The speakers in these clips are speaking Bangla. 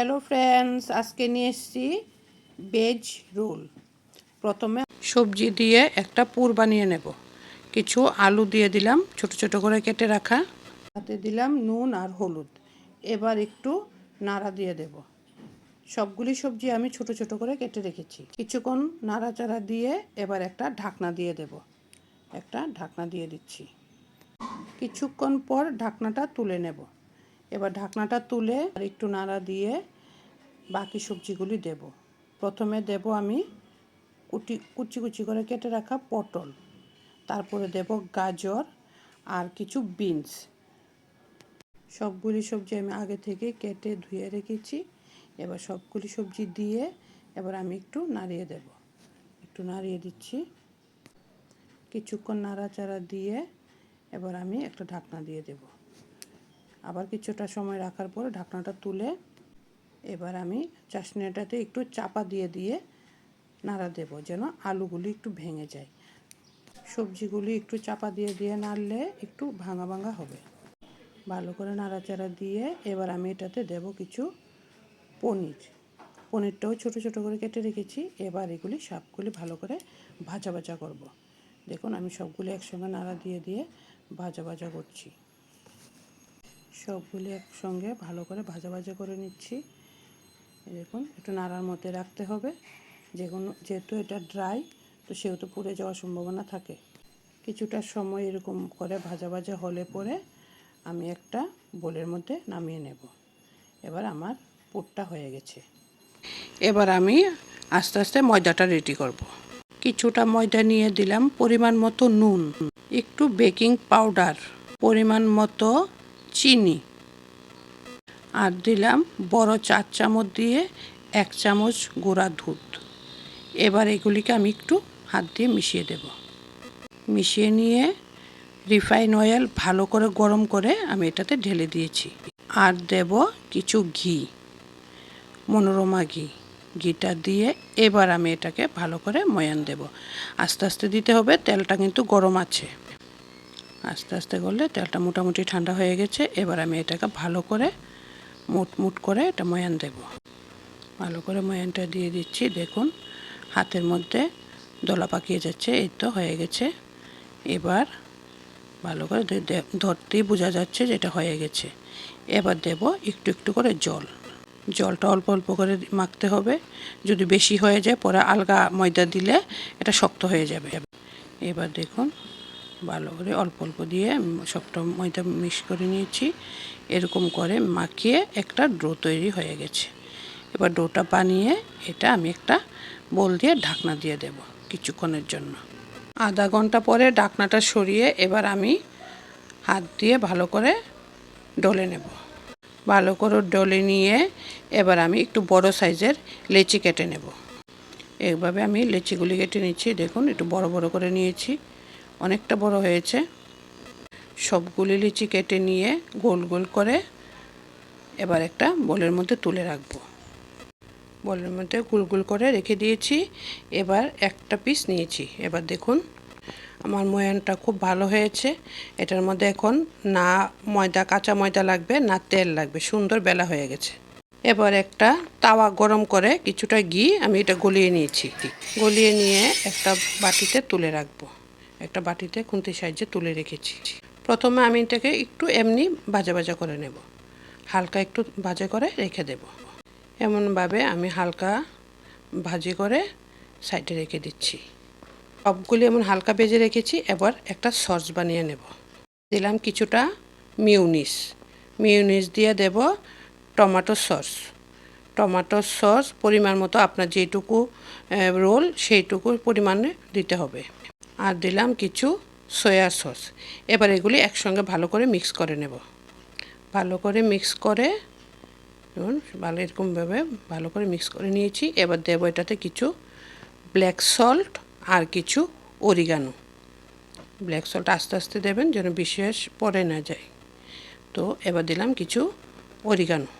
হ্যালো ফ্রেন্ডস, আজকে নিয়ে এসেছি ভেজ রোল। প্রথমে সবজি দিয়ে একটা পুর বানিয়ে নেব। কিছু আলু দিয়ে দিলাম ছোট ছোট করে কেটে রাখা, তাতে দিলাম নুন আর হলুদ। এবার একটু নাড়া দিয়ে দেব। সবগুলি সবজি আমি ছোট ছোট করে কেটে রেখেছি। কিছুক্ষণ নাড়াচাড়া দিয়ে এবার একটা ঢাকনা দিয়ে দেব। একটা ঢাকনা দিয়ে দিচ্ছি। কিছুক্ষণ পর ঢাকনাটা তুলে নেব। এবার ঢাকনাটা তুলে আর একটু নাড়া দিয়ে বাকি সবজিগুলি দেব। প্রথমে দেব আমি কুচি কুচি করে কেটে রাখা পটল, তারপরে দেব গাজর আর কিছু বিনস। সবগুলি সবজি আমি আগে থেকে কেটে ধুয়ে রেখেছি। এবার সবগুলি সবজি দিয়ে এবার আমি একটু নাড়িয়ে দেব। একটু নাড়িয়ে দিচ্ছি। কিছুক্ষণ নাড়াচাড়া দিয়ে এবার আমি একটা ঢাকনা দিয়ে দেব। আবার কিছুটা সময় রাখার পর ঢাকনাটা তুলে এবার আমি চাশনিটাতে একটু চাপা দিয়ে দিয়ে নাড়া দেব, যেন আলুগুলি একটু ভেঙে যায়। সবজিগুলি একটু চাপা দিয়ে দিয়ে নাড়লে একটু ভাঙা ভাঙা হবে। ভালো করে নাড়াচাড়া দিয়ে এবার আমি এটাতে দেব কিছু পনিরটাও ছোট ছোট করে কেটে রেখেছি। এবার এগুলি সবগুলি ভালো করে ভাজা ভাজা করব। দেখুন আমি সবগুলি একসঙ্গে নাড়া দিয়ে দিয়ে ভাজা ভাজা করছি। সবগুলি একসঙ্গে ভালো করে ভাজা ভাজা করে নিচ্ছি। দেখুন একটু নাড়ার মধ্যে রাখতে হবে, যেহেতু এটা ড্রাই, তো সেহেতু পুড়ে যাওয়ার সম্ভাবনা থাকে। কিছুটা সময় এরকম করে ভাজা ভাজা হলে পরে আমি একটা বোলের মধ্যে নামিয়ে নেব। এবার আমার পুরটা হয়ে গেছে। এবার আমি আস্তে আস্তে ময়দাটা রেডি করব। কিছুটা ময়দা নিয়ে দিলাম পরিমাণ মতো নুন, একটু বেকিং পাউডার, পরিমাণ মতো চিনি, আর দিলাম বড় 4 চামচ দিয়ে 1 চামচ গুঁড়া দুধ। এবার এগুলিকে আমি একটু হাত দিয়ে মিশিয়ে দেব। মিশিয়ে নিয়ে রিফাইন অয়েল ভালো করে গরম করে আমি এটাতে ঢেলে দিয়েছি। আর দেব কিছু ঘি, মনোরমা ঘিটা দিয়ে এবার আমি এটাকে ভালো করে ময়ান দেব। আস্তে আস্তে দিতে হবে, তেলটা কিন্তু গরম আছে। আস্তে আস্তে করলে তেলটা মোটামুটি ঠান্ডা হয়ে গেছে। এবার আমি এটাকে ভালো করে মুট করে এটা ময়ান দেব। ভালো করে ময়ানটা দিয়ে দিচ্ছি। দেখুন হাতের মধ্যে দলা পাকিয়ে যাচ্ছে। এই তো হয়ে গেছে। এবার ভালো করে ধরতেই বোঝা যাচ্ছে যে এটা হয়ে গেছে। এবার দেব একটু একটু করে জলটা অল্প অল্প করে মাখতে হবে। যদি বেশি হয়ে যায় পরে আলগা ময়দা দিলে এটা শক্ত হয়ে যাবে। এবার দেখুন ভালো করে অল্প অল্প দিয়ে সবটা ময়দা মিক্স করে নিয়েছি। এরকম করে মাখিয়ে একটা ডো তৈরি হয়ে গেছে। এবার ডোটা বানিয়ে এটা আমি একটা বোল দিয়ে ঢাকনা দিয়ে দেব কিছুক্ষণের জন্য। আধা ঘন্টা পরে ঢাকনাটা সরিয়ে এবার আমি হাত দিয়ে ভালো করে ডলে নেব। ভালো করে ডলে নিয়ে এবার আমি একটু বড় সাইজের লেচি কেটে নেব। এইভাবে আমি লেচিগুলি কেটে নিচ্ছি। দেখুন একটু বড় বড় করে নিয়েছি, অনেকটা বড় হয়েছে। সবগুলি লিচি কেটে নিয়ে গোল গোল করে এবার একটা বোলের মধ্যে তুলে রাখবো। বোলের মধ্যে গোল গোল করে রেখে দিয়েছি। এবার একটা পিস নিয়েছি। এবার দেখুন আমার ময়ানটা খুব ভালো হয়েছে। এটার মধ্যে এখন না কাঁচা ময়দা লাগবে না তেল লাগবে, সুন্দর বেলা হয়ে গেছে। এবার একটা তাওয়া গরম করে কিছুটা ঘি আমি এটা গলিয়ে নিয়েছি। গলিয়ে নিয়ে একটা বাটিতে তুলে রাখবো। একটা বাটিতে খুন্তির সাহায্যে তুলে রেখেছি। প্রথমে আমি এটাকে একটু এমনি ভাজা ভাজা করে নেব। হালকা একটু ভাজা করে রেখে দেব। এমনভাবে আমি হালকা ভাজি করে সাইডে রেখে দিচ্ছি। সবগুলি এমন হালকা ভেজে রেখেছি। এবার একটা সস বানিয়ে নেব। দিলাম কিছুটা মিউনিস দিয়ে দেব টমেটো সস পরিমাণ মতো, আপনার যেটুকু রোল সেইটুকু পরিমাণে দিতে হবে। আর দিলাম কিছু সয়া সস। এবার এগুলি একসঙ্গে ভালো করে মিক্স করে নেব। ভালো করে মিক্স করে এরকমভাবে ভালো করে মিক্স করে নিয়েছি। এবার দেব এটাতে কিছু ব্ল্যাক সল্ট আর কিছু অরিগানো। ব্ল্যাক সল্ট আস্তে আস্তে দেবেন যেন বিশেষ পড়ে না যায়। তো এবার দিলাম কিছু অরিগানো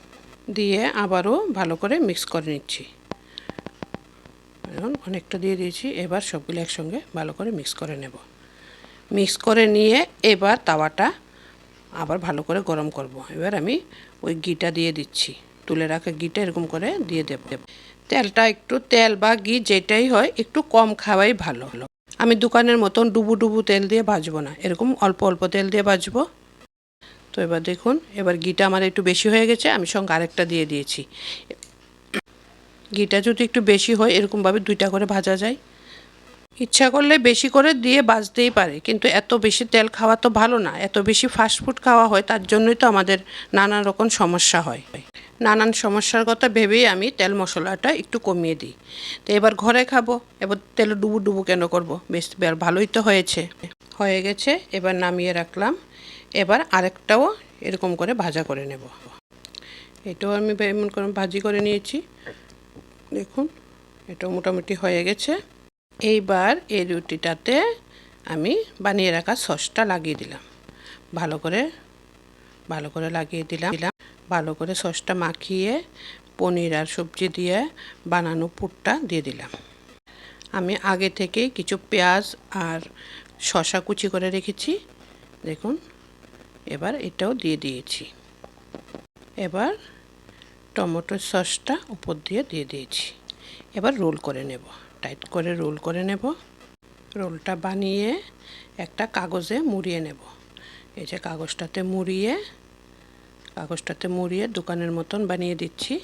দিয়ে আবারও ভালো করে মিক্স করে নিচ্ছি। এখন অনেকটা দিয়ে দিয়েছি। এবার সবগুলো একসঙ্গে ভালো করে মিক্স করে নেব। মিক্স করে নিয়ে এবার তাওয়াটা আবার ভালো করে গরম করব। এবার আমি ওই ঘিটা দিয়ে দিচ্ছি তুলে রাখা ঘিটা এরকম করে দিয়ে দেব। তেলটা একটু, তেল বা ঘি যেটাই হয় একটু কম খাওয়াই ভালো। আমি দোকানের মতন ডুবু ডুবু তেল দিয়ে ভাজবো না, এরকম অল্প অল্প তেল দিয়ে ভাজবো। তো এবার দেখুন, এবার ঘিটা আমার একটু বেশি হয়ে গেছে, আমি সঙ্গে আরেকটা দিয়ে দিয়েছি। ঘিটা যদি একটু বেশি হয় এরকমভাবে 2টা করে ভাজা যায়। ইচ্ছা করলে বেশি করে দিয়ে ভাজতেই পারে, কিন্তু এত বেশি তেল খাওয়া তো ভালো না। এত বেশি ফাস্টফুড খাওয়া হয়, তার জন্যই তো আমাদের নানান রকম সমস্যা হয়। নানান সমস্যার কথা ভেবেই আমি তেল মশলাটা একটু কমিয়ে দিই। তো এবার ঘরে খাবো, এবার তেলে ডুবু ডুবু কেন করব? বেশ ভালোই তো হয়ে গেছে। এবার নামিয়ে রাখলাম। এবার আরেকটাও এরকম করে ভাজা করে নেব। এটাও আমি এমন করে ভাজি করে নিয়েছি। দেখুন, এটাও মোটামুটি হয়ে গেছে। এইবার এই রুটিটাতে আমি বানিয়ে রাখা সসটা লাগিয়ে দিলাম। ভালো করে লাগিয়ে দিলাম। ভালো করে সসটা মাখিয়ে পনির আর সবজি দিয়ে বানানো পুরটা দিয়ে দিলাম। আমি আগে থেকেই কিছু পেঁয়াজ আর শসা কুচি করে রেখেছি। দেখুন, এবার এটাও দিয়ে দিয়েছি। এবার টমেটোর সসটা উপর দিয়ে দিয়েছি। এবার রোল করে নেব, টাইট করে রোল করে নেব। রোলটা বানিয়ে একটা কাগজে মুড়িয়ে নেব। এই যে কাগজটাতে মুড়িয়ে দোকানের মতন বানিয়ে দিচ্ছি।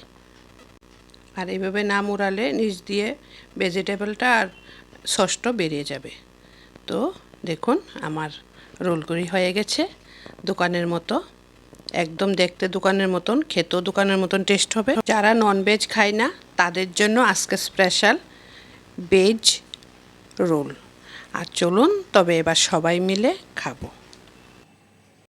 আর এইভাবে না মুড়ালে নিচ দিয়ে ভেজিটেবলটা আর সসটা বেরিয়ে যাবে। তো দেখুন, আমার রোলগুলি হয়ে গেছে দোকানের মতো, একদম দেখতে দোকানের মতন, খেতেও দোকানের মতন টেস্ট হবে। যারা ননভেজ খায় না তাদের জন্য আজকে স্পেশাল ভেজ রোল। আর চলুন তবে এবার সবাই মিলে খাবো।